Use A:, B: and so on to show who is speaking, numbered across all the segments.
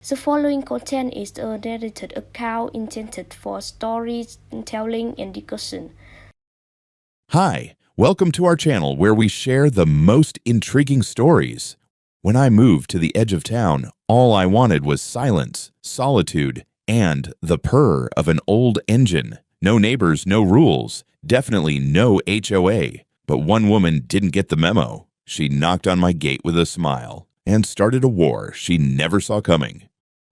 A: The following content is a narrated account intended for storytelling and discussion.
B: Hi, welcome to our channel where we share the most intriguing stories. When I moved to the edge of town, all I wanted was silence, solitude, and the purr of an old engine. No neighbors, no rules, definitely no HOA. But one woman didn't get the memo. She knocked on my gate with a smile and started a war she never saw coming.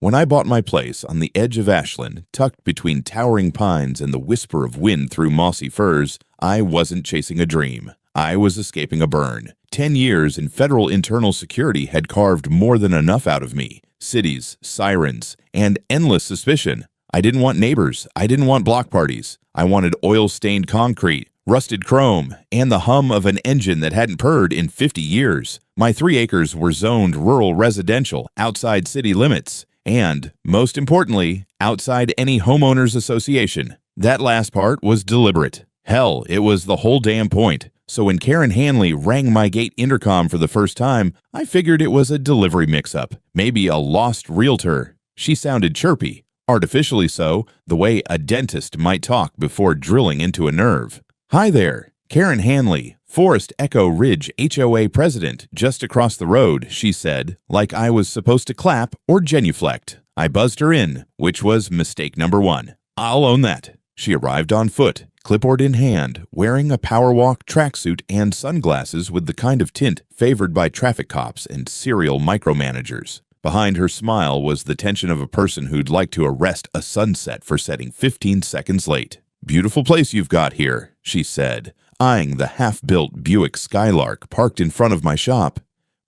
B: When I bought my place on the edge of Ashland, tucked between towering pines and the whisper of wind through mossy firs, I wasn't chasing a dream. I was escaping a burn. 10 years in federal internal security had carved more than enough out of me. Cities, sirens, and endless suspicion. I didn't want neighbors. I didn't want block parties. I wanted oil-stained concrete, rusted chrome, and the hum of an engine that hadn't purred in 50 years. My 3 acres were zoned rural residential outside city limits. And, most importantly, outside any homeowners association. That last part was deliberate. Hell, it was the whole damn point. So when Karen Hanley rang my gate intercom for the first time, I figured it was a delivery mix-up, maybe a lost realtor. She sounded chirpy, artificially so, the way a dentist might talk before drilling into a nerve. Hi there, Karen Hanley, Forest Echo Ridge HOA president, just across the road, she said, like I was supposed to clap or genuflect. I buzzed her in, which was mistake number 1. I'll own that. She arrived on foot, clipboard in hand, wearing a Powerwalk tracksuit and sunglasses with the kind of tint favored by traffic cops and serial micromanagers. Behind her smile was the tension of a person who'd like to arrest a sunset for setting 15 seconds late. Beautiful place you've got here, she said, eyeing the half-built Buick Skylark parked in front of my shop.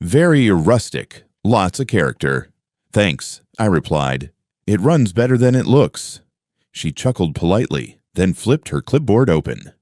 B: Very rustic, lots of character. Thanks, I replied. It runs better than it looks. She chuckled politely, then flipped her clipboard open.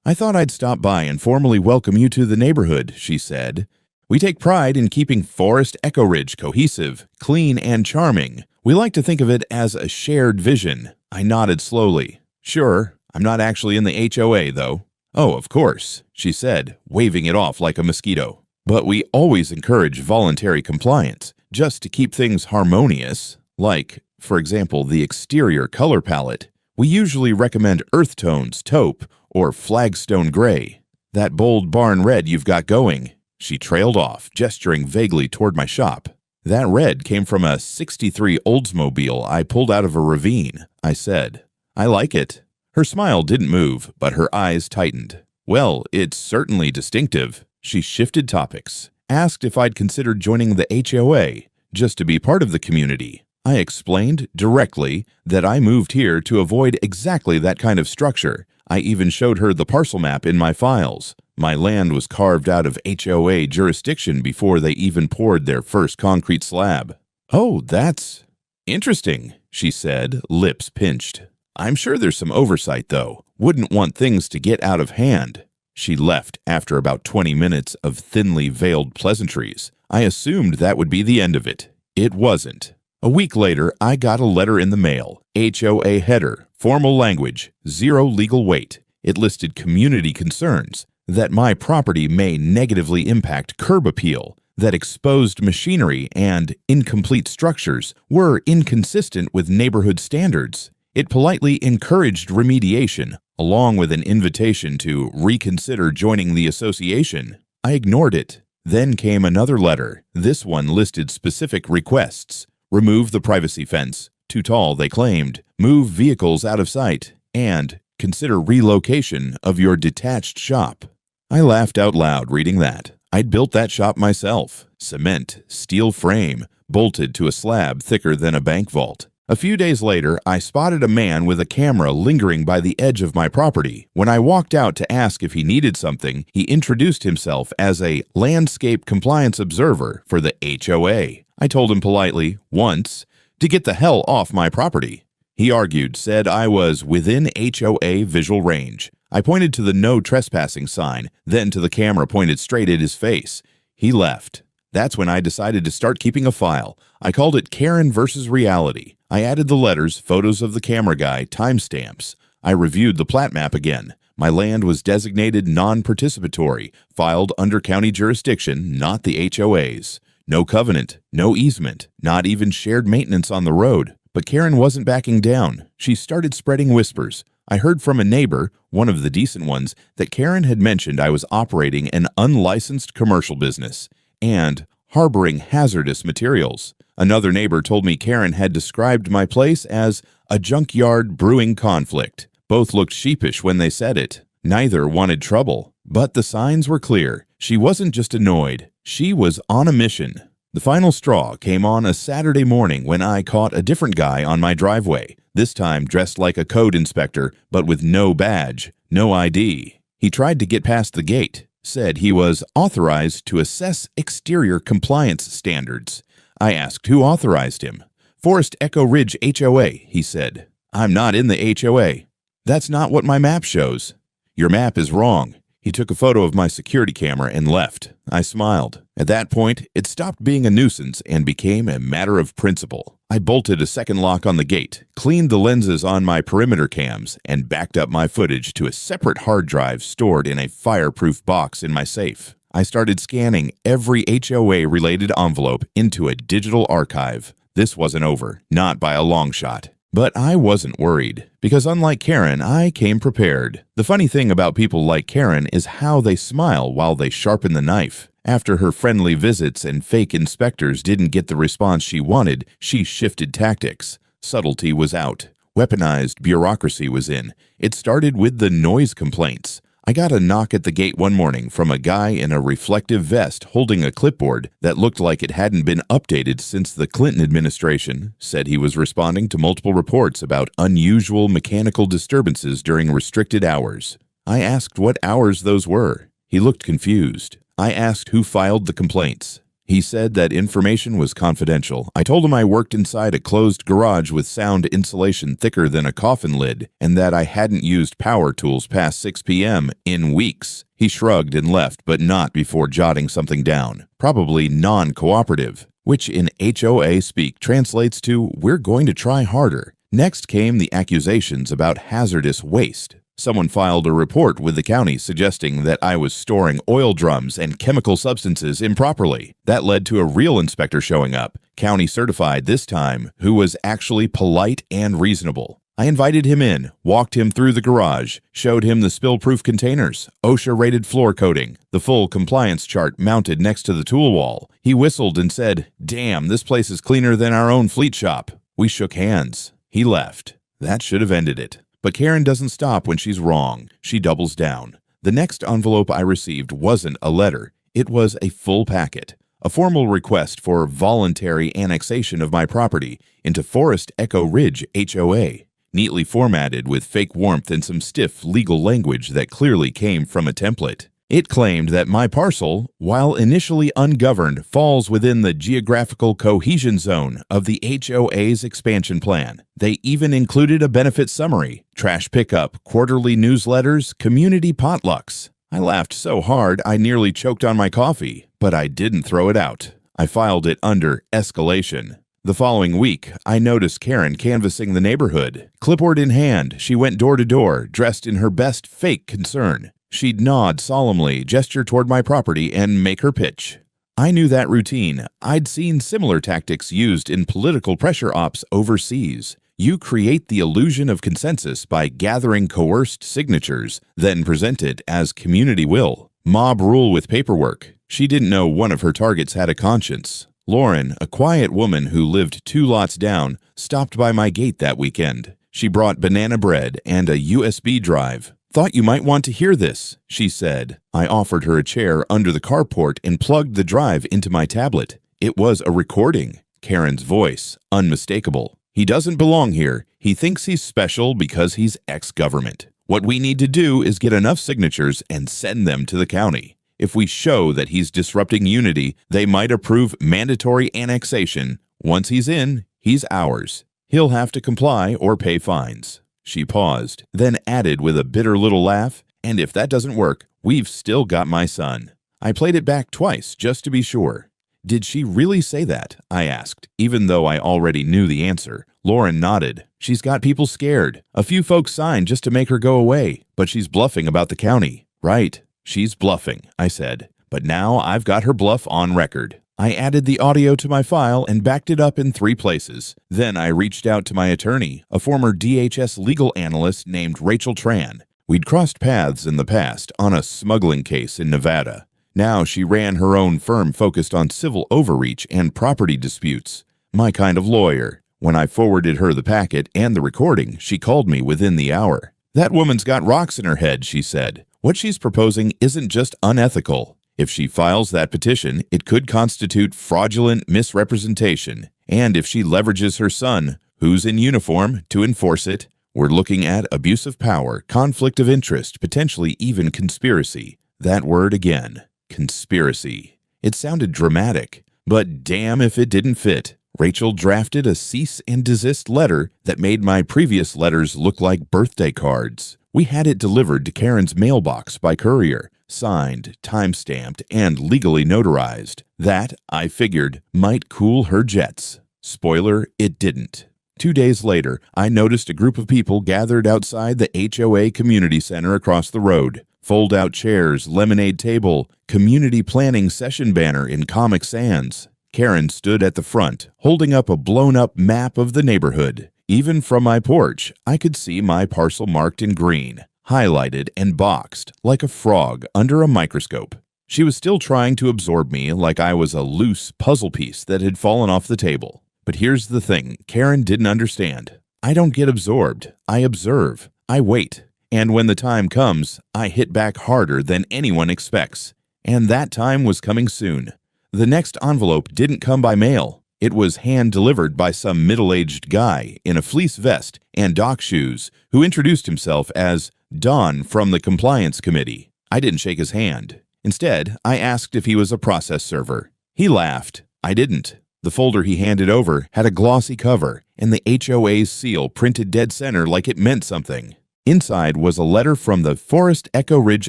B: I thought I'd stop by and formally welcome you to the neighborhood, she said. We take pride in keeping Forest Echo Ridge cohesive, clean, and charming. We like to think of it as a shared vision. I nodded slowly. Sure, I'm not actually in the HOA, though. Oh, of course, she said, waving it off like a mosquito. But we always encourage voluntary compliance, just to keep things harmonious. Like, for example, the exterior color palette. We usually recommend earth tones, taupe, or flagstone gray. That bold barn red you've got going. She trailed off, gesturing vaguely toward my shop. That red came from a '63 Oldsmobile I pulled out of a ravine, I said. I like it. Her smile didn't move, but her eyes tightened. Well, it's certainly distinctive. She shifted topics, asked if I'd considered joining the HOA, just to be part of the community. I explained directly that I moved here to avoid exactly that kind of structure. I even showed her the parcel map in my files. My land was carved out of HOA jurisdiction before they even poured their first concrete slab. Oh, that's interesting, she said, lips pinched. I'm sure there's some oversight, though. Wouldn't want things to get out of hand. She left after about 20 minutes of thinly veiled pleasantries. I assumed that would be the end of it. It wasn't. A week later, I got a letter in the mail. HOA header, formal language, 0 legal weight. It listed community concerns, that my property may negatively impact curb appeal, that exposed machinery and incomplete structures were inconsistent with neighborhood standards. It politely encouraged remediation, along with an invitation to reconsider joining the association. I ignored it. Then came another letter. This one listed specific requests. Remove the privacy fence, too tall, they claimed. Move vehicles out of sight. And consider relocation of your detached shop. I laughed out loud reading that. I'd built that shop myself. Cement, steel frame, bolted to a slab thicker than a bank vault. A few days later, I spotted a man with a camera lingering by the edge of my property. When I walked out to ask if he needed something, he introduced himself as a landscape compliance observer for the HOA. I told him politely, once, to get the hell off my property. He argued, said I was within HOA visual range. I pointed to the no trespassing sign, then to the camera pointed straight at his face. He left. That's when I decided to start keeping a file. I called it Karen versus Reality. I added the letters, photos of the camera guy, timestamps. I reviewed the plat map again. My land was designated non-participatory, filed under county jurisdiction, not the HOA's. No covenant, no easement, not even shared maintenance on the road. But Karen wasn't backing down. She started spreading whispers. I heard from a neighbor, one of the decent ones, that Karen had mentioned I was operating an unlicensed commercial business and harboring hazardous materials. Another neighbor told me Karen had described my place as a junkyard brewing conflict. Both looked sheepish when they said it. Neither wanted trouble. But the signs were clear. She wasn't just annoyed. She was on a mission. The final straw came on a Saturday morning when I caught a different guy on my driveway, this time dressed like a code inspector, but with no badge, no ID. He tried to get past the gate, said he was authorized to assess exterior compliance standards. I asked who authorized him. Forest Echo Ridge HOA, he said. I'm not in the HOA. That's not what my map shows. Your map is wrong. He took a photo of my security camera and left. I smiled. At that point, it stopped being a nuisance and became a matter of principle. I bolted a second lock on the gate, cleaned the lenses on my perimeter cams, and backed up my footage to a separate hard drive stored in a fireproof box in my safe. I started scanning every HOA-related envelope into a digital archive. This wasn't over, not by a long shot. But I wasn't worried, because unlike Karen, I came prepared. The funny thing about people like Karen is how they smile while they sharpen the knife. After her friendly visits and fake inspectors didn't get the response she wanted, she shifted tactics. Subtlety was out. Weaponized bureaucracy was in. It started with the noise complaints. I got a knock at the gate one morning from a guy in a reflective vest holding a clipboard that looked like it hadn't been updated since the Clinton administration. Said he was responding to multiple reports about unusual mechanical disturbances during restricted hours. I asked what hours those were. He looked confused. I asked who filed the complaints. He said that information was confidential. I told him I worked inside a closed garage with sound insulation thicker than a coffin lid, and that I hadn't used power tools past 6 p.m. in weeks. He shrugged and left, but not before jotting something down. Probably non-cooperative, which in HOA speak translates to, "We're going to try harder." Next came the accusations about hazardous waste. Someone filed a report with the county suggesting that I was storing oil drums and chemical substances improperly. That led to a real inspector showing up, county certified this time, who was actually polite and reasonable. I invited him in, walked him through the garage, showed him the spill-proof containers, OSHA-rated floor coating, the full compliance chart mounted next to the tool wall. He whistled and said, "Damn, this place is cleaner than our own fleet shop." We shook hands. He left. That should have ended it. But Karen doesn't stop when she's wrong. She doubles down. The next envelope I received wasn't a letter. It was a full packet. A formal request for voluntary annexation of my property into Forest Echo Ridge HOA, neatly formatted with fake warmth and some stiff legal language that clearly came from a template. It claimed that my parcel, while initially ungoverned, falls within the geographical cohesion zone of the HOA's expansion plan. They even included a benefit summary, trash pickup, quarterly newsletters, community potlucks. I laughed so hard I nearly choked on my coffee, but I didn't throw it out. I filed it under escalation. The following week, I noticed Karen canvassing the neighborhood. Clipboard in hand, she went door to door, dressed in her best fake concern. She'd nod solemnly, gesture toward my property, and make her pitch. I knew that routine. I'd seen similar tactics used in political pressure ops overseas. You create the illusion of consensus by gathering coerced signatures, then present it as community will. Mob rule with paperwork. She didn't know one of her targets had a conscience. Lauren, a quiet woman who lived 2 lots down, stopped by my gate that weekend. She brought banana bread and a USB drive. "Thought you might want to hear this," she said. I offered her a chair under the carport and plugged the drive into my tablet. It was a recording. Karen's voice, unmistakable. "He doesn't belong here. He thinks he's special because he's ex-government. What we need to do is get enough signatures and send them to the county. If we show that he's disrupting unity, they might approve mandatory annexation. Once he's in, he's ours. He'll have to comply or pay fines." She paused, then added with a bitter little laugh, "And if that doesn't work, we've still got my son." I played it back twice just to be sure. "Did she really say that?" I asked, even though I already knew the answer. Lauren nodded. "She's got people scared. A few folks signed just to make her go away, but she's bluffing about the county." "Right, she's bluffing," I said. "But now I've got her bluff on record." I added the audio to my file and backed it up in 3 places. Then I reached out to my attorney, a former DHS legal analyst named Rachel Tran. We'd crossed paths in the past on a smuggling case in Nevada. Now she ran her own firm focused on civil overreach and property disputes. My kind of lawyer. When I forwarded her the packet and the recording, she called me within the hour. "That woman's got rocks in her head," she said. "What she's proposing isn't just unethical. If she files that petition, it could constitute fraudulent misrepresentation. And if she leverages her son, who's in uniform, to enforce it, we're looking at abuse of power, conflict of interest, potentially even conspiracy." That word again, conspiracy. It sounded dramatic, but damn if it didn't fit. Rachel drafted a cease and desist letter that made my previous letters look like birthday cards. We had it delivered to Karen's mailbox by courier, signed, time-stamped, and legally notarized. That, I figured, might cool her jets. Spoiler, it didn't. 2 days later, I noticed a group of people gathered outside the HOA community center across the road. Fold-out chairs, lemonade table, community planning session banner in Comic Sans. Karen stood at the front, holding up a blown-up map of the neighborhood. Even from my porch, I could see my parcel marked in green, highlighted and boxed like a frog under a microscope. She was still trying to absorb me like I was a loose puzzle piece that had fallen off the table. But here's the thing Karen didn't understand. I don't get absorbed. I observe. I wait. And when the time comes, I hit back harder than anyone expects. And that time was coming soon. The next envelope didn't come by mail. It was hand-delivered by some middle-aged guy in a fleece vest and dock shoes who introduced himself as Don from the Compliance Committee. I didn't shake his hand. Instead, I asked if he was a process server. He laughed. I didn't. The folder he handed over had a glossy cover and the HOA's seal printed dead center like it meant something. Inside was a letter from the Forest Echo Ridge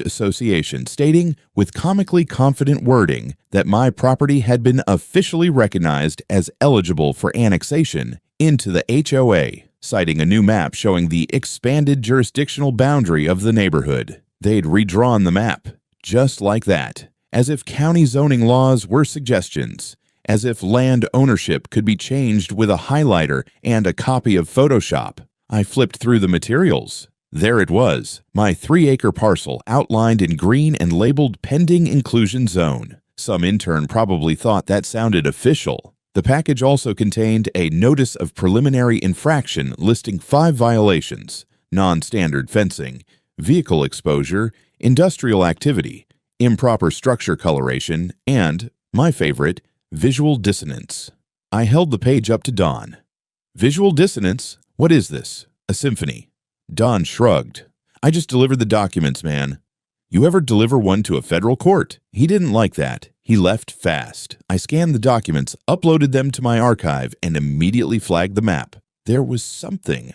B: Association stating, with comically confident wording, that my property had been officially recognized as eligible for annexation into the HOA, citing a new map showing the expanded jurisdictional boundary of the neighborhood. They'd redrawn the map, just like that, as if county zoning laws were suggestions, as if land ownership could be changed with a highlighter and a copy of Photoshop. I flipped through the materials. There it was, my 3-acre parcel outlined in green and labeled Pending Inclusion Zone. Some intern probably thought that sounded official. The package also contained a Notice of Preliminary Infraction listing 5 violations: non-standard fencing, vehicle exposure, industrial activity, improper structure coloration, and, my favorite, visual dissonance. I held the page up to Don. "Visual dissonance? What is this? A symphony?" Don shrugged. "I just delivered the documents, man." "You ever deliver one to a federal court?" He didn't like that. He left fast. I scanned the documents, uploaded them to my archive, and immediately flagged the map. There was something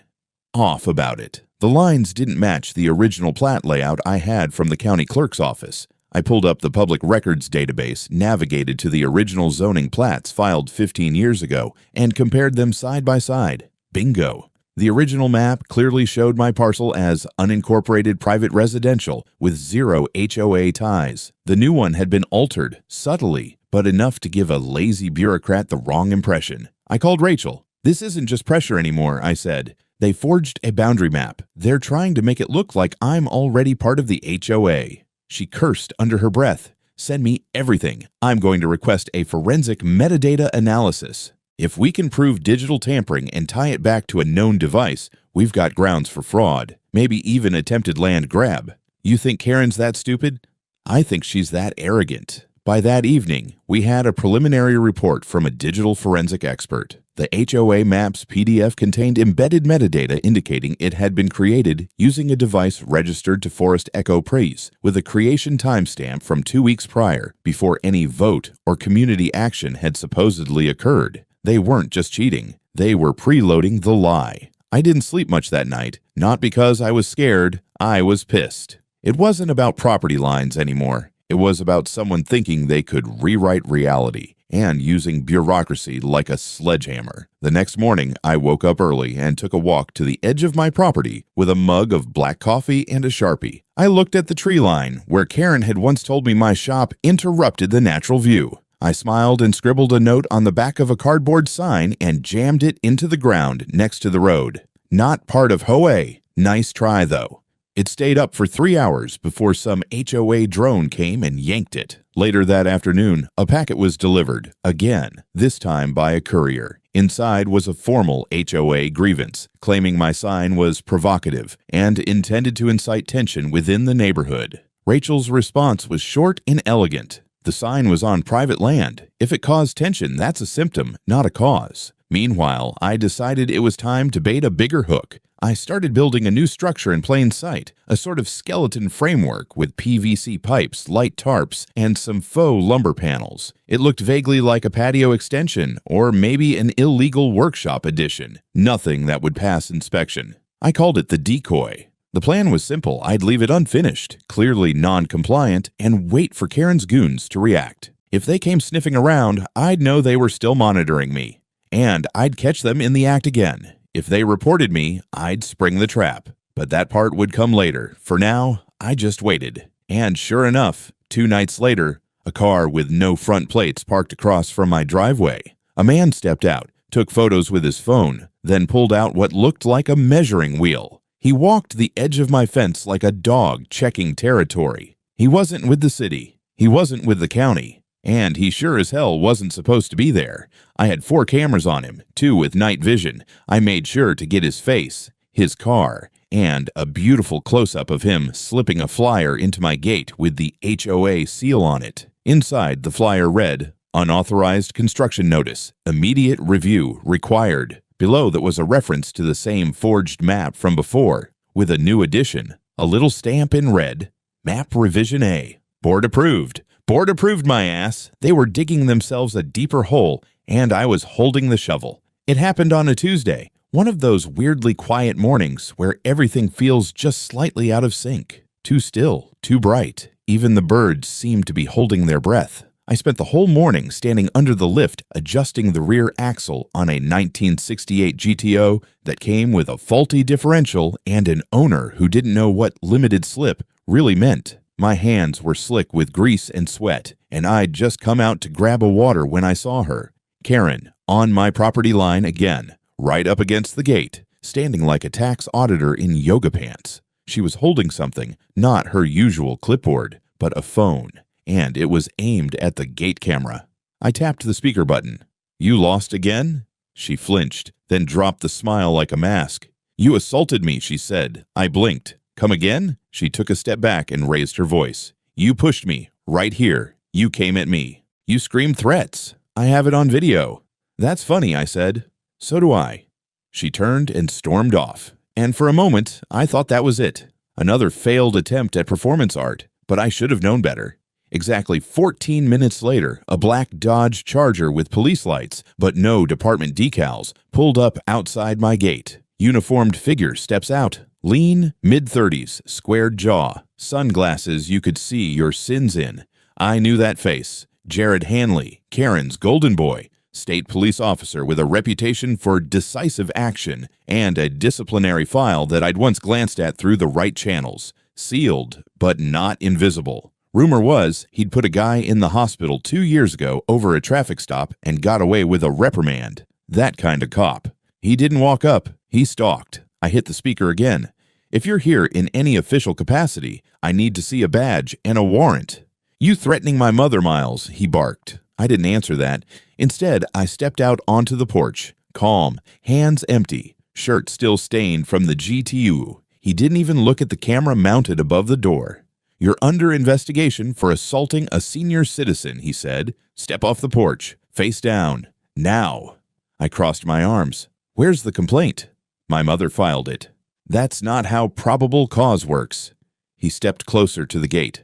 B: off about it. The lines didn't match the original plat layout I had from the county clerk's office. I pulled up the public records database, navigated to the original zoning plats filed 15 years ago, and compared them side by side. Bingo! The original map clearly showed my parcel as unincorporated private residential with 0 HOA ties. The new one had been altered, subtly, but enough to give a lazy bureaucrat the wrong impression. I called Rachel. "This isn't just pressure anymore," I said. "They forged a boundary map. They're trying to make it look like I'm already part of the HOA." She cursed under her breath. "Send me everything. I'm going to request a forensic metadata analysis. If we can prove digital tampering and tie it back to a known device, we've got grounds for fraud, maybe even attempted land grab. You think Karen's that stupid? I think she's that arrogant." By that evening, we had a preliminary report from a digital forensic expert. The HOA maps PDF contained embedded metadata indicating it had been created using a device registered to Forest Echo Praise, with a creation timestamp from 2 weeks prior, before any vote or community action had supposedly occurred. They weren't just cheating. They were preloading the lie. I didn't sleep much that night, not because I was scared. I was pissed. It wasn't about property lines anymore. It was about someone thinking they could rewrite reality and using bureaucracy like a sledgehammer. The next morning, I woke up early and took a walk to the edge of my property with a mug of black coffee and a Sharpie. I looked at the tree line, where Karen had once told me my shop interrupted the natural view. I smiled and scribbled a note on the back of a cardboard sign and jammed it into the ground next to the road. Not part of HOA. Nice try, though. It stayed up for 3 hours before some HOA drone came and yanked it. Later that afternoon, a packet was delivered, again, this time by a courier. Inside was a formal HOA grievance, claiming my sign was provocative and intended to incite tension within the neighborhood. Rachel's response was short and elegant. The sign was on private land. If it caused tension, that's a symptom, not a cause. Meanwhile, I decided it was time to bait a bigger hook. I started building a new structure in plain sight, a sort of skeleton framework with PVC pipes, light tarps, and some faux lumber panels. It looked vaguely like a patio extension, or maybe an illegal workshop addition. Nothing that would pass inspection. I called it the decoy. The plan was simple. I'd leave it unfinished, clearly non-compliant, and wait for Karen's goons to react. If they came sniffing around, I'd know they were still monitoring me. And I'd catch them in the act again. If they reported me, I'd spring the trap. But that part would come later. For now, I just waited. And sure enough, 2 nights later, a car with no front plates parked across from my driveway. A man stepped out, took photos with his phone, then pulled out what looked like a measuring wheel. He walked the edge of my fence like a dog checking territory. He wasn't with the city. He wasn't with the county. And he sure as hell wasn't supposed to be there. I had 4 cameras on him, 2 with night vision. I made sure to get his face, his car, and a beautiful close-up of him slipping a flyer into my gate with the HOA seal on it. Inside, the flyer read, "Unauthorized construction notice. Immediate review required." Below that was a reference to the same forged map from before, with a new addition, a little stamp in red, "Map Revision A. Board approved." Board approved my ass. They were digging themselves a deeper hole, and I was holding the shovel. It happened on a Tuesday, one of those weirdly quiet mornings where everything feels just slightly out of sync. Too still, too bright. Even the birds seemed to be holding their breath. I spent the whole morning standing under the lift adjusting the rear axle on a 1968 GTO that came with a faulty differential and an owner who didn't know what limited slip really meant. My hands were slick with grease and sweat, and I'd just come out to grab a water when I saw her. Karen, on my property line again, right up against the gate, standing like a tax auditor in yoga pants. She was holding something, not her usual clipboard, but a phone, and it was aimed at the gate camera. I tapped the speaker button. "You lost again?" She flinched, then dropped the smile like a mask. "You assaulted me," she said. I blinked. "Come again?" She took a step back and raised her voice. "You pushed me, right here. You came at me. You screamed threats. I have it on video." "That's funny," I said. "So do I." She turned and stormed off. And for a moment, I thought that was it. Another failed attempt at performance art, but I should have known better. Exactly 14 minutes later, a black Dodge Charger with police lights, but no department decals, pulled up outside my gate. Uniformed figure steps out. Lean, mid-30s, squared jaw, sunglasses you could see your sins in. I knew that face. Jared Hanley, Karen's golden boy, state police officer with a reputation for decisive action and a disciplinary file that I'd once glanced at through the right channels. Sealed, but not invisible. Rumor was he'd put a guy in the hospital 2 years ago over a traffic stop and got away with a reprimand. That kind of cop. He didn't walk up, he stalked. I hit the speaker again. "If you're here in any official capacity, I need to see a badge and a warrant." "You threatening my mother, Miles," he barked. I didn't answer that. Instead, I stepped out onto the porch, calm, hands empty, shirt still stained from the GTU. He didn't even look at the camera mounted above the door. "You're under investigation for assaulting a senior citizen," he said. "Step off the porch, face down, now." I crossed my arms. "Where's the complaint?" "My mother filed it." "That's not how probable cause works." He stepped closer to the gate.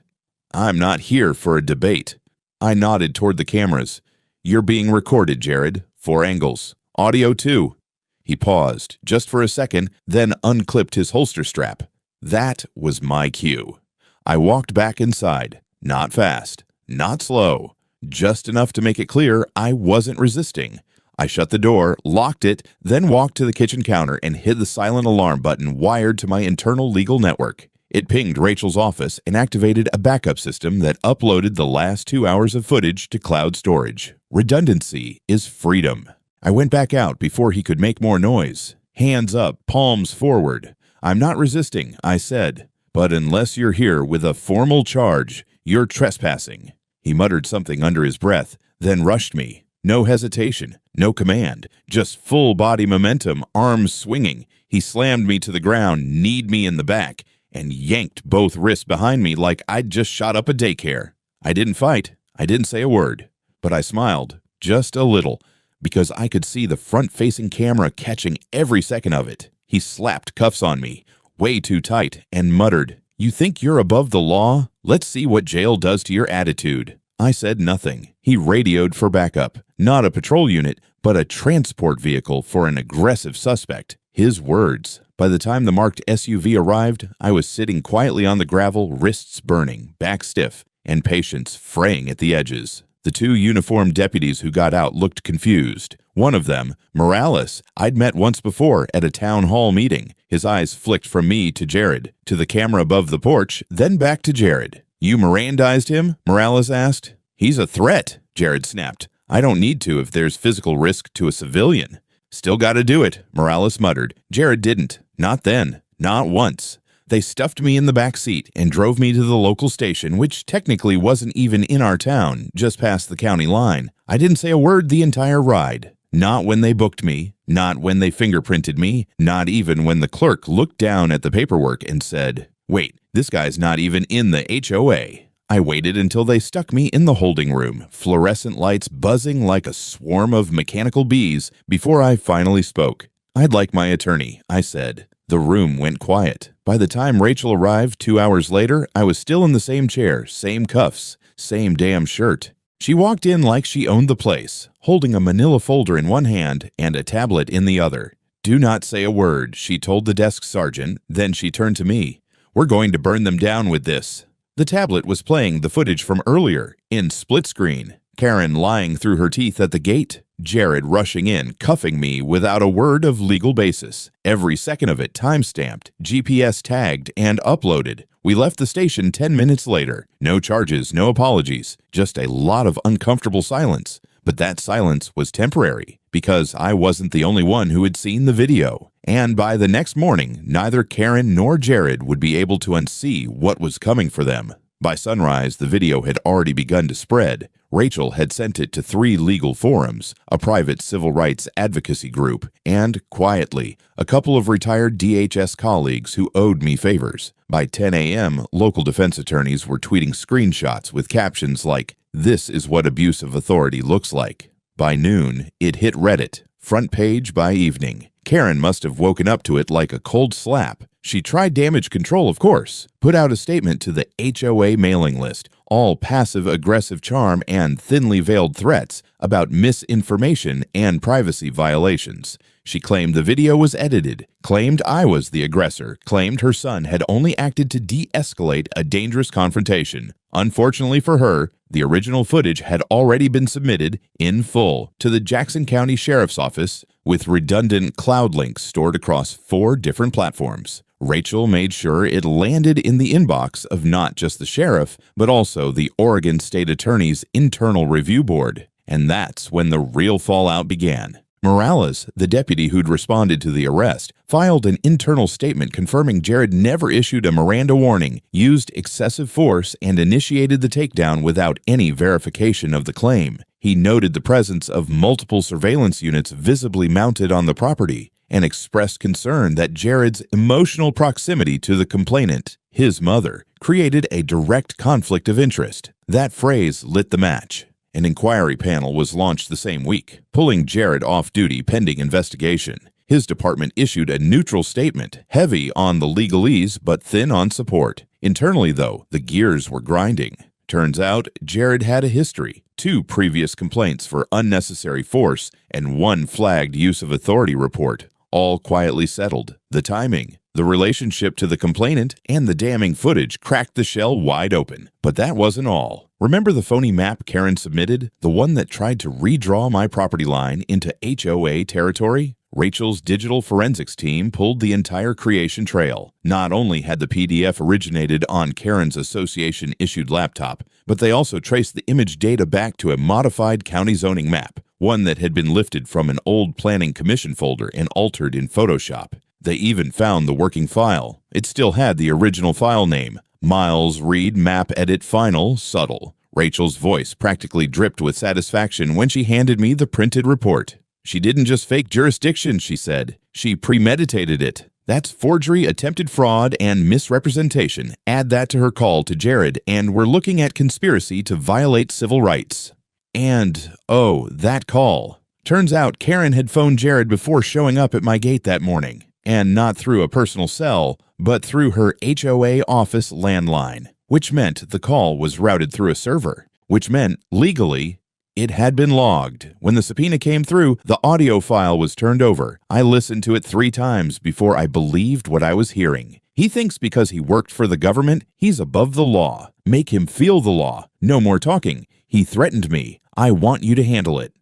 B: "I'm not here for a debate." I nodded toward the cameras. "You're being recorded, Jared. 4 angles. Audio too." He paused, just for a second, then unclipped his holster strap. That was my cue. I walked back inside. Not fast, not slow. Just enough to make it clear I wasn't resisting. I shut the door, locked it, then walked to the kitchen counter and hit the silent alarm button wired to my internal legal network. It pinged Rachel's office and activated a backup system that uploaded the last 2 hours of footage to cloud storage. Redundancy is freedom. I went back out before he could make more noise. Hands up, palms forward. I'm not resisting, I said, but unless you're here with a formal charge, you're trespassing. He muttered something under his breath, then rushed me. No hesitation, no command, just full body momentum, arms swinging. He slammed me to the ground, kneed me in the back, and yanked both wrists behind me like I'd just shot up a daycare. I didn't fight. I didn't say a word. But I smiled, just a little, because I could see the front-facing camera catching every second of it. He slapped cuffs on me, way too tight, and muttered, "You think you're above the law? Let's see what jail does to your attitude." I said nothing. He radioed for backup. Not a patrol unit, but a transport vehicle for an aggressive suspect. His words. By the time the marked SUV arrived, I was sitting quietly on the gravel, wrists burning, back stiff, and patience fraying at the edges. The two uniformed deputies who got out looked confused. One of them, Morales, I'd met once before at a town hall meeting. His eyes flicked from me to Jared, to the camera above the porch, then back to Jared. "You Mirandized him?" Morales asked. "He's a threat," Jared snapped. "I don't need to if there's physical risk to a civilian." "Still gotta do it," Morales muttered. Jared didn't. Not then. Not once. They stuffed me in the back seat and drove me to the local station, which technically wasn't even in our town, just past the county line. I didn't say a word the entire ride. Not when they booked me, not when they fingerprinted me, not even when the clerk looked down at the paperwork and said, "Wait, this guy's not even in the HOA." I waited until they stuck me in the holding room, fluorescent lights buzzing like a swarm of mechanical bees, before I finally spoke. "I'd like my attorney," I said. The room went quiet. By the time Rachel arrived 2 hours later, I was still in the same chair, same cuffs, same damn shirt. She walked in like she owned the place, holding a manila folder in one hand and a tablet in the other. "Do not say a word," she told the desk sergeant. Then she turned to me. "We're going to burn them down with this." The tablet was playing the footage from earlier, in split screen. Karen lying through her teeth at the gate. Jared rushing in, cuffing me without a word of legal basis. Every second of it time-stamped, GPS tagged, and uploaded. We left the station 10 minutes later. No charges, no apologies, just a lot of uncomfortable silence. But that silence was temporary, because I wasn't the only one who had seen the video. And by the next morning, neither Karen nor Jared would be able to unsee what was coming for them. By sunrise, the video had already begun to spread. Rachel had sent it to 3 legal forums, a private civil rights advocacy group, and, quietly, a couple of retired DHS colleagues who owed me favors. By 10 a.m., local defense attorneys were tweeting screenshots with captions like, "This is what abuse of authority looks like." By noon, it hit Reddit, front page by evening. Karen must have woken up to it like a cold slap. She tried damage control, of course, put out a statement to the HOA mailing list, all passive-aggressive charm and thinly veiled threats about misinformation and privacy violations. She claimed the video was edited, claimed I was the aggressor, claimed her son had only acted to de-escalate a dangerous confrontation. Unfortunately for her, the original footage had already been submitted in full to the Jackson County Sheriff's Office with redundant cloud links stored across 4 different platforms. Rachel made sure it landed in the inbox of not just the sheriff, but also the Oregon State Attorney's Internal Review Board. And that's when the real fallout began. Morales, the deputy who'd responded to the arrest, filed an internal statement confirming Jared never issued a Miranda warning, used excessive force, and initiated the takedown without any verification of the claim. He noted the presence of multiple surveillance units visibly mounted on the property and expressed concern that Jared's emotional proximity to the complainant, his mother, created a direct conflict of interest. That phrase lit the match. An inquiry panel was launched the same week, pulling Jared off duty pending investigation. His department issued a neutral statement, heavy on the legalese but thin on support. Internally, though, the gears were grinding. Turns out, Jared had a history, 2 previous complaints for unnecessary force, and 1 flagged use of authority report, all quietly settled. The timing, the relationship to the complainant, and the damning footage cracked the shell wide open. But that wasn't all. Remember the phony map Karen submitted? The one that tried to redraw my property line into HOA territory? Rachel's digital forensics team pulled the entire creation trail. Not only had the PDF originated on Karen's association-issued laptop, but they also traced the image data back to a modified county zoning map, one that had been lifted from an old Planning Commission folder and altered in Photoshop. They even found the working file. It still had the original file name, Miles Reed Map Edit Final Subtle. Rachel's voice practically dripped with satisfaction when she handed me the printed report. She didn't just fake jurisdiction, she said. She premeditated it. That's forgery, attempted fraud, and misrepresentation. Add that to her call to Jared, and we're looking at conspiracy to violate civil rights. And, oh, that call. Turns out Karen had phoned Jared before showing up at my gate that morning. And not through a personal cell, but through her HOA office landline, which meant the call was routed through a server, which meant, legally, it had been logged. When the subpoena came through, the audio file was turned over. I listened to it 3 times before I believed what I was hearing. He thinks because he worked for the government, he's above the law. Make him feel the law. No more talking. He threatened me. I want you to handle it.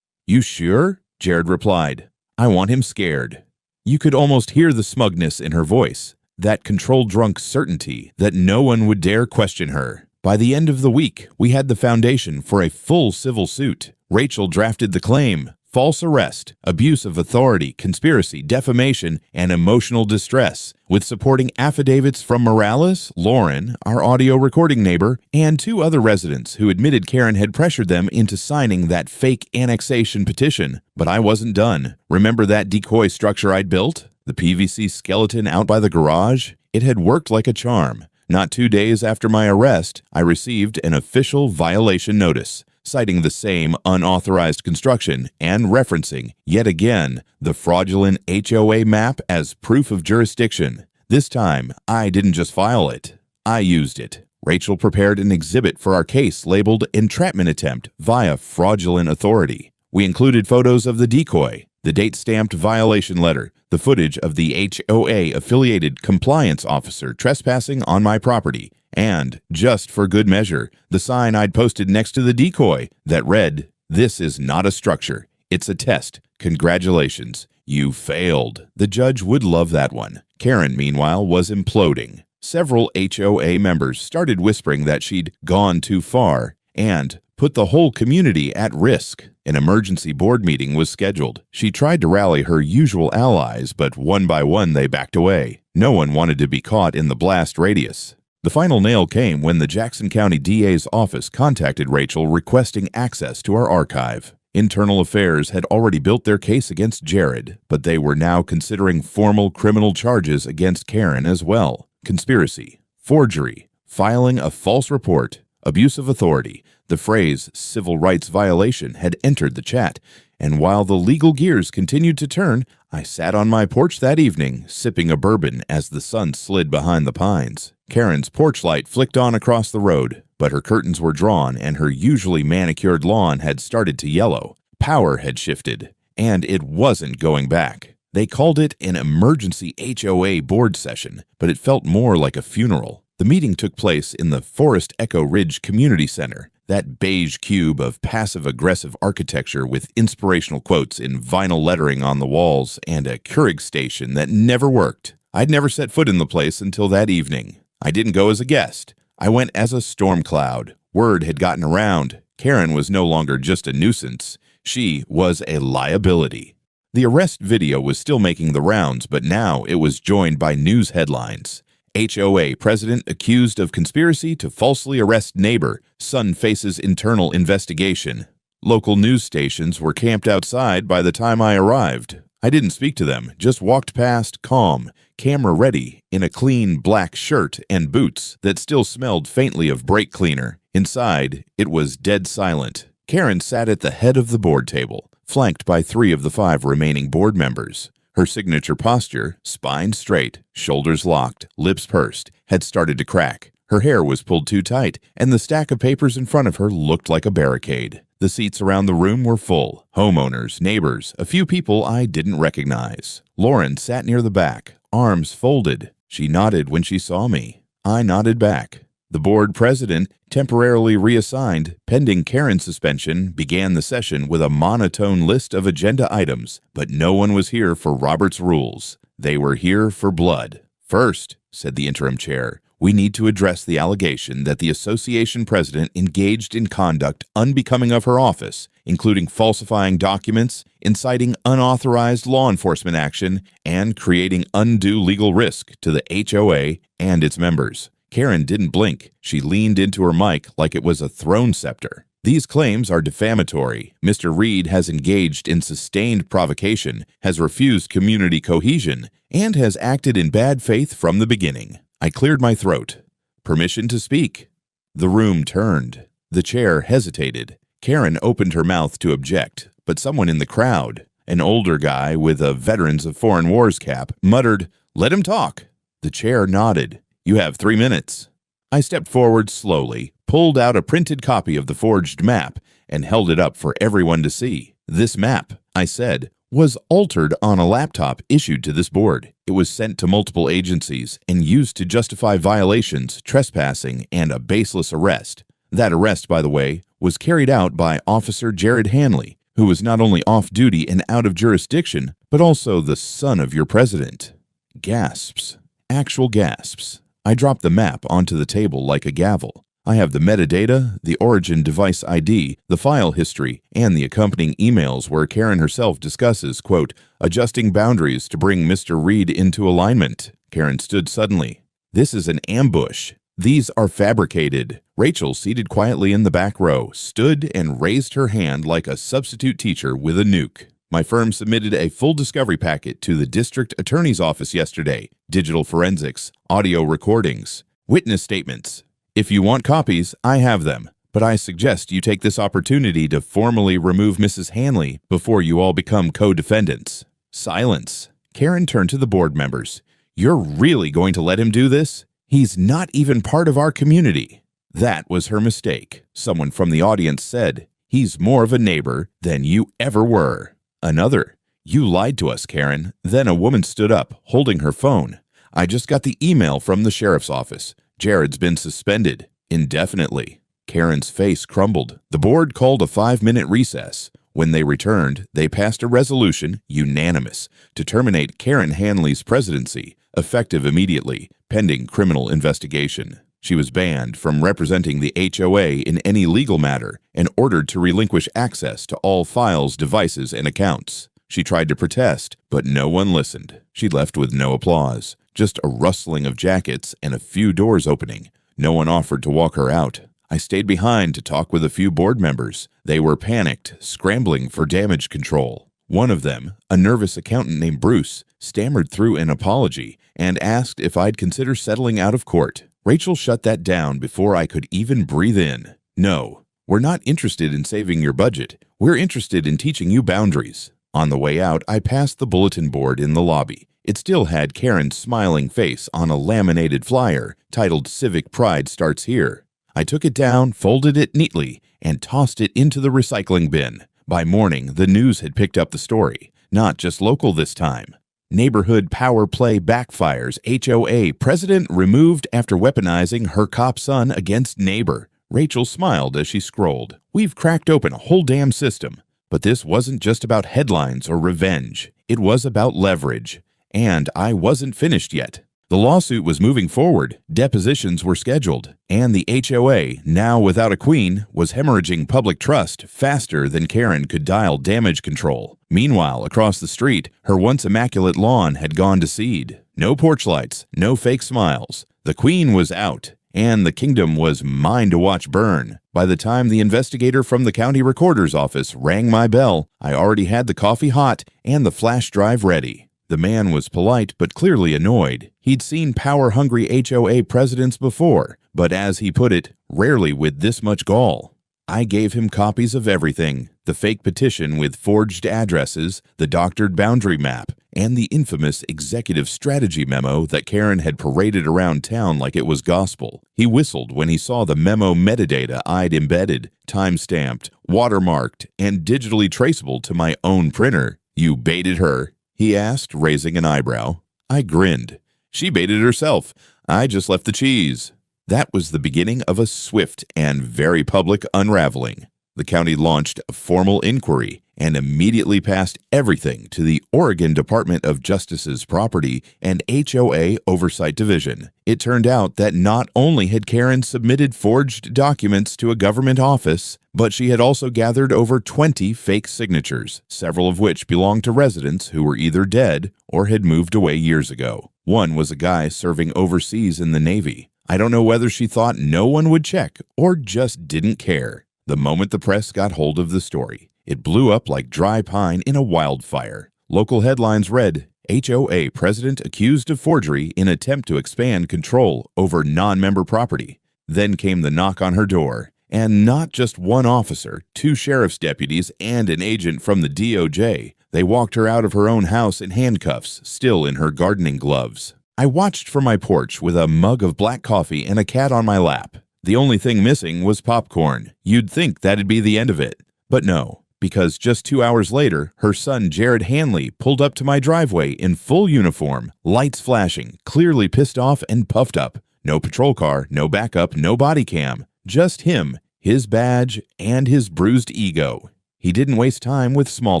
B: You sure? Jared replied. I want him scared. You could almost hear the smugness in her voice, that control-drunk certainty that no one would dare question her. By the end of the week, we had the foundation for a full civil suit. Rachel drafted the claim: false arrest, abuse of authority, conspiracy, defamation, and emotional distress, with supporting affidavits from Morales, Lauren, our audio recording neighbor, and 2 other residents who admitted Karen had pressured them into signing that fake annexation petition. But I wasn't done. Remember that decoy structure I'd built? The PVC skeleton out by the garage? It had worked like a charm. Not 2 days after my arrest, I received an official violation notice, citing the same unauthorized construction and referencing, yet again, the fraudulent HOA map as proof of jurisdiction. This time, I didn't just file it. I used it. Rachel prepared an exhibit for our case labeled Entrapment Attempt via Fraudulent Authority. We included photos of the decoy, the date-stamped violation letter, the footage of the HOA-affiliated compliance officer trespassing on my property, and, just for good measure, the sign I'd posted next to the decoy that read, "This is not a structure. It's a test. Congratulations. You failed." The judge would love that one. Karen, meanwhile, was imploding. Several HOA members started whispering that she'd gone too far and put the whole community at risk. An emergency board meeting was scheduled. She tried to rally her usual allies, but one by one they backed away. No one wanted to be caught in the blast radius. The final nail came when the Jackson County DA's office contacted Rachel requesting access to our archive. Internal Affairs had already built their case against Jared, but they were now considering formal criminal charges against Karen as well. Conspiracy, forgery, filing a false report, abuse of authority. The phrase civil rights violation had entered the chat, and while the legal gears continued to turn, I sat on my porch that evening, sipping a bourbon as the sun slid behind the pines. Karen's porch light flicked on across the road, but her curtains were drawn and her usually manicured lawn had started to yellow. Power had shifted, and it wasn't going back. They called it an emergency HOA board session, but it felt more like a funeral. The meeting took place in the Forest Echo Ridge Community Center, that beige cube of passive-aggressive architecture with inspirational quotes in vinyl lettering on the walls and a Keurig station that never worked. I'd never set foot in the place until that evening. I didn't go as a guest. I went as a storm cloud. Word had gotten around. Karen was no longer just a nuisance. She was a liability. The arrest video was still making the rounds, but now it was joined by news headlines. HOA president accused of conspiracy to falsely arrest neighbor. Son faces internal investigation. Local news stations were camped outside by the time I arrived. I didn't speak to them, just walked past, calm, camera ready, in a clean black shirt and boots that still smelled faintly of brake cleaner. Inside, it was dead silent. Karen sat at the head of the board table, flanked by 3 of the 5 remaining board members. Her signature posture, spine straight, shoulders locked, lips pursed, had started to crack. Her hair was pulled too tight, and the stack of papers in front of her looked like a barricade. The seats around the room were full. Homeowners, neighbors, a few people I didn't recognize. Lauren sat near the back, arms folded. She nodded when she saw me. I nodded back. The board president, temporarily reassigned pending Karen's suspension, began the session with a monotone list of agenda items, but no one was here for Robert's rules. They were here for blood. First, said the interim chair, we need to address the allegation that the association president engaged in conduct unbecoming of her office, including falsifying documents, inciting unauthorized law enforcement action, and creating undue legal risk to the HOA and its members. Karen didn't blink. She leaned into her mic like it was a throne scepter. These claims are defamatory. Mr. Reed has engaged in sustained provocation, has refused community cohesion, and has acted in bad faith from the beginning. I cleared my throat. Permission to speak. The room turned. The chair hesitated. Karen opened her mouth to object, but someone in the crowd, an older guy with a Veterans of Foreign Wars cap, muttered, "Let him talk." The chair nodded. "You have 3 minutes." I stepped forward slowly, pulled out a printed copy of the forged map, and held it up for everyone to see. This map, I said, was altered on a laptop issued to this board. It was sent to multiple agencies and used to justify violations, trespassing, and a baseless arrest. That arrest, by the way, was carried out by Officer Jared Hanley, who was not only off duty and out of jurisdiction, but also the son of your president. Gasps. Actual gasps. I dropped the map onto the table like a gavel. I have the metadata, the origin device ID, the file history, and the accompanying emails where Karen herself discusses, quote, adjusting boundaries to bring Mr. Reed into alignment. Karen stood suddenly. This is an ambush. These are fabricated. Rachel, seated quietly in the back row, stood and raised her hand like a substitute teacher with a nuke. My firm submitted a full discovery packet to the district attorney's office yesterday. Digital forensics, audio recordings, witness statements. If you want copies, I have them, but I suggest you take this opportunity to formally remove Mrs. Hanley before you all become co-defendants. Silence. Karen turned to the board members. You're really going to let him do this? He's not even part of our community. That was her mistake. Someone from the audience said, he's more of a neighbor than you ever were. Another, you lied to us, Karen. Then a woman stood up, holding her phone. I just got the email from the sheriff's office. Jared's been suspended indefinitely. Karen's face crumbled. The board called a 5-minute recess. When they returned, they passed a resolution, unanimous, to terminate Karen Hanley's presidency, effective immediately, pending criminal investigation. She was banned from representing the HOA in any legal matter and ordered to relinquish access to all files, devices, and accounts. She tried to protest, but no one listened. She left with no applause, just a rustling of jackets and a few doors opening. No one offered to walk her out. I stayed behind to talk with a few board members. They were panicked, scrambling for damage control. One of them, a nervous accountant named Bruce, stammered through an apology and asked if I'd consider settling out of court. Rachel shut that down before I could even breathe in. No, we're not interested in saving your budget. We're interested in teaching you boundaries. On the way out, I passed the bulletin board in the lobby. It still had Karen's smiling face on a laminated flyer titled Civic Pride Starts Here. I took it down, folded it neatly, and tossed it into the recycling bin. By morning, the news had picked up the story, not just local this time. Neighborhood power play backfires. HOA president removed after weaponizing her cop son against neighbor. Rachel smiled as she scrolled. We've cracked open a whole damn system. But this wasn't just about headlines or revenge. It was about leverage. And I wasn't finished yet. The lawsuit was moving forward, depositions were scheduled, and the HOA, now without a queen, was hemorrhaging public trust faster than Karen could dial damage control. Meanwhile, across the street, her once immaculate lawn had gone to seed. No porch lights, no fake smiles. The queen was out, and the kingdom was mine to watch burn. By the time the investigator from the county recorder's office rang my bell, I already had the coffee hot and the flash drive ready. The man was polite but clearly annoyed. He'd seen power-hungry HOA presidents before, but as he put it, rarely with this much gall. I gave him copies of everything, the fake petition with forged addresses, the doctored boundary map, and the infamous executive strategy memo that Karen had paraded around town like it was gospel. He whistled when he saw the memo metadata I'd embedded, time-stamped, watermarked, and digitally traceable to my own printer. You baited her? He asked, raising an eyebrow. I grinned. She baited herself. I just left the cheese. That was the beginning of a swift and very public unraveling. The county launched a formal inquiry and immediately passed everything to the Oregon Department of Justice's Property and HOA Oversight Division. It turned out that not only had Karen submitted forged documents to a government office, but she had also gathered over 20 fake signatures, several of which belonged to residents who were either dead or had moved away years ago. One was a guy serving overseas in the Navy. I don't know whether she thought no one would check or just didn't care. The moment the press got hold of the story, it blew up like dry pine in a wildfire. Local headlines read, HOA president accused of forgery in attempt to expand control over non-member property. Then came the knock on her door, and not just one officer, 2 sheriff's deputies, and an agent from the DOJ. They walked her out of her own house in handcuffs, still in her gardening gloves. I watched from my porch with a mug of black coffee and a cat on my lap. The only thing missing was popcorn. You'd think that'd be the end of it. But no, because just 2 hours later, her son Jared Hanley pulled up to my driveway in full uniform, lights flashing, clearly pissed off and puffed up. No patrol car, no backup, no body cam. Just him, his badge, and his bruised ego. He didn't waste time with small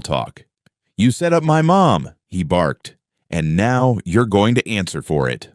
B: talk. "You set up my mom," he barked, "and now you're going to answer for it."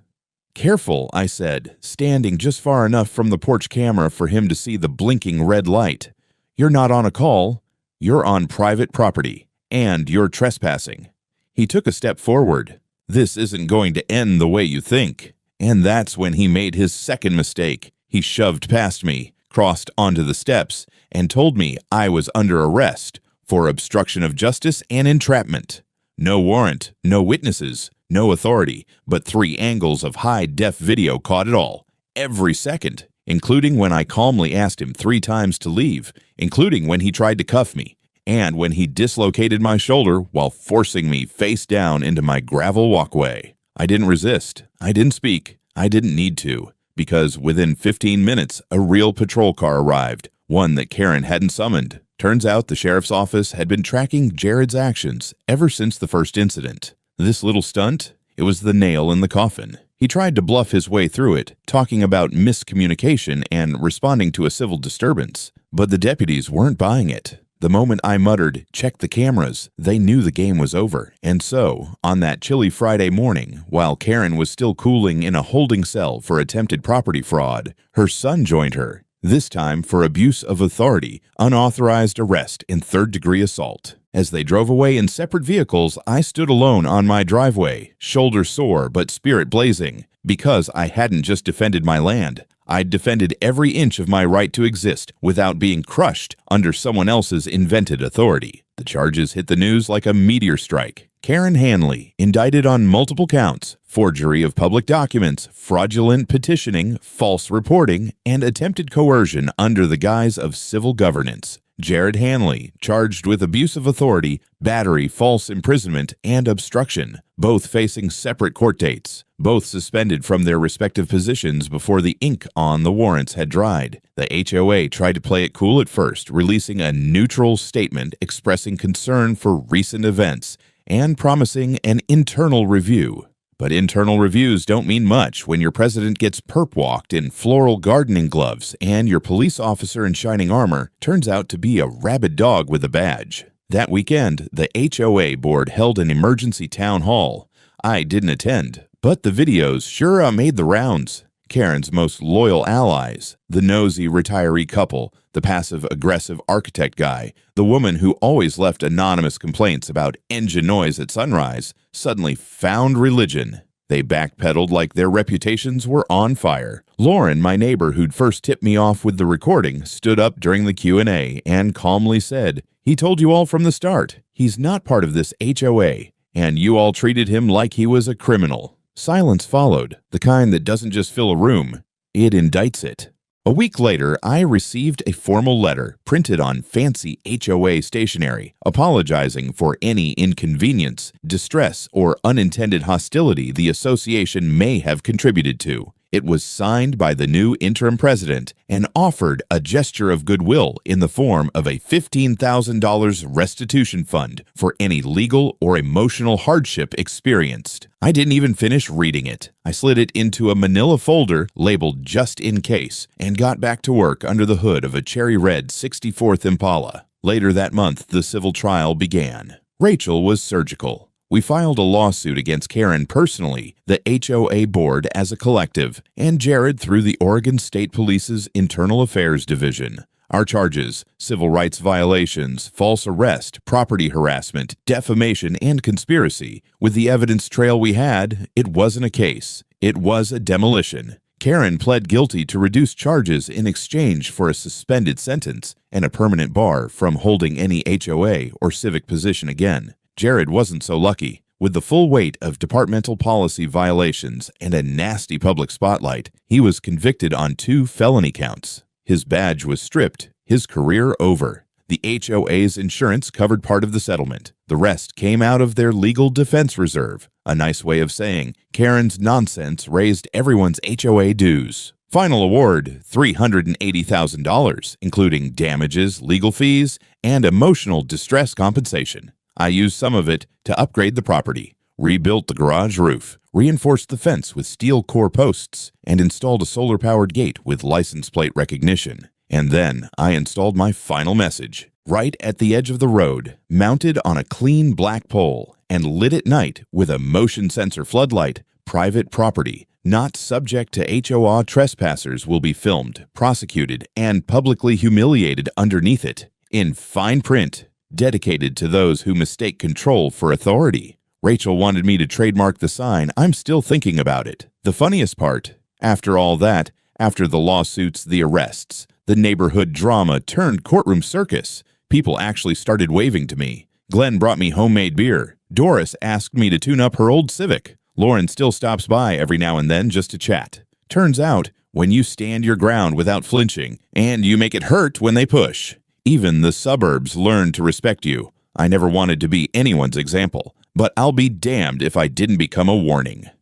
B: "Careful," I said, standing just far enough from the porch camera for him to see the blinking red light. "You're not on a call. You're on private property, and you're trespassing." He took a step forward. "This isn't going to end the way you think." And that's when he made his second mistake. He shoved past me, crossed onto the steps, and told me I was under arrest for obstruction of justice and entrapment. No warrant, no witnesses, no authority, but 3 angles of high-def video caught it all, every second, including when I calmly asked him 3 times to leave, including when he tried to cuff me, and when he dislocated my shoulder while forcing me face down into my gravel walkway. I didn't resist. I didn't speak. I didn't need to, because within 15 minutes, a real patrol car arrived, one that Karen hadn't summoned. Turns out the sheriff's office had been tracking Jared's actions ever since the first incident. This little stunt, it was the nail in the coffin. He tried to bluff his way through it, talking about miscommunication and responding to a civil disturbance. But the deputies weren't buying it. The moment I muttered, "Check the cameras," they knew the game was over. And so, on that chilly Friday morning, while Karen was still cooling in a holding cell for attempted property fraud, her son joined her, this time for abuse of authority, unauthorized arrest, and third-degree assault. As they drove away in separate vehicles, I stood alone on my driveway, shoulder sore but spirit blazing, because I hadn't just defended my land. I'd defended every inch of my right to exist without being crushed under someone else's invented authority. The charges hit the news like a meteor strike. Karen Hanley, indicted on multiple counts, forgery of public documents, fraudulent petitioning, false reporting, and attempted coercion under the guise of civil governance. Jared Hanley, charged with abuse of authority, battery, false imprisonment, and obstruction, both facing separate court dates, both suspended from their respective positions before the ink on the warrants had dried. The HOA tried to play it cool at first, releasing a neutral statement expressing concern for recent events and promising an internal review. But internal reviews don't mean much when your president gets perp-walked in floral gardening gloves and your police officer in shining armor turns out to be a rabid dog with a badge. That weekend, the HOA board held an emergency town hall. I didn't attend, but the videos sure made the rounds. Karen's most loyal allies, the nosy retiree couple, the passive-aggressive architect guy, the woman who always left anonymous complaints about engine noise at sunrise, suddenly found religion. They backpedaled like their reputations were on fire. Lauren, my neighbor who'd first tipped me off with the recording, stood up during the Q&A and calmly said, "He told you all from the start. He's not part of this HOA, and you all treated him like he was a criminal." Silence followed, the kind that doesn't just fill a room, it indicts it. A week later, I received a formal letter printed on fancy HOA stationery, apologizing for any inconvenience, distress, or unintended hostility the association may have contributed to. It was signed by the new interim president and offered a gesture of goodwill in the form of a $15,000 restitution fund for any legal or emotional hardship experienced. I didn't even finish reading it. I slid it into a manila folder labeled just in case and got back to work under the hood of a cherry red 64th Impala. Later that month, the civil trial began. Rachel was surgical. We filed a lawsuit against Karen personally, the HOA board as a collective, and Jared through the Oregon State Police's Internal Affairs Division. Our charges: civil rights violations, false arrest, property harassment, defamation, and conspiracy. With the evidence trail we had, it wasn't a case. It was a demolition. Karen pled guilty to reduced charges in exchange for a suspended sentence and a permanent bar from holding any HOA or civic position again. Jared wasn't so lucky. With the full weight of departmental policy violations and a nasty public spotlight, he was convicted on 2 felony counts. His badge was stripped, his career over. The HOA's insurance covered part of the settlement. The rest came out of their legal defense reserve, a nice way of saying Karen's nonsense raised everyone's HOA dues. Final award, $380,000, including damages, legal fees, and emotional distress compensation. I used some of it to upgrade the property, rebuilt the garage roof, reinforced the fence with steel core posts, and installed a solar-powered gate with license plate recognition. And then I installed my final message, right at the edge of the road, mounted on a clean black pole, and lit at night with a motion sensor floodlight. Private property, not subject to HOA trespassers, will be filmed, prosecuted, and publicly humiliated underneath it, in fine print. Dedicated to those who mistake control for authority. Rachel wanted me to trademark the sign. I'm still thinking about it. The funniest part, after all that, after the lawsuits, the arrests, the neighborhood drama turned courtroom circus, people actually started waving to me. Glenn brought me homemade beer. Doris asked me to tune up her old Civic. Lauren still stops by every now and then just to chat. Turns out, when you stand your ground without flinching, and you make it hurt when they push, even the suburbs learn to respect you. I never wanted to be anyone's example, but I'll be damned if I didn't become a warning.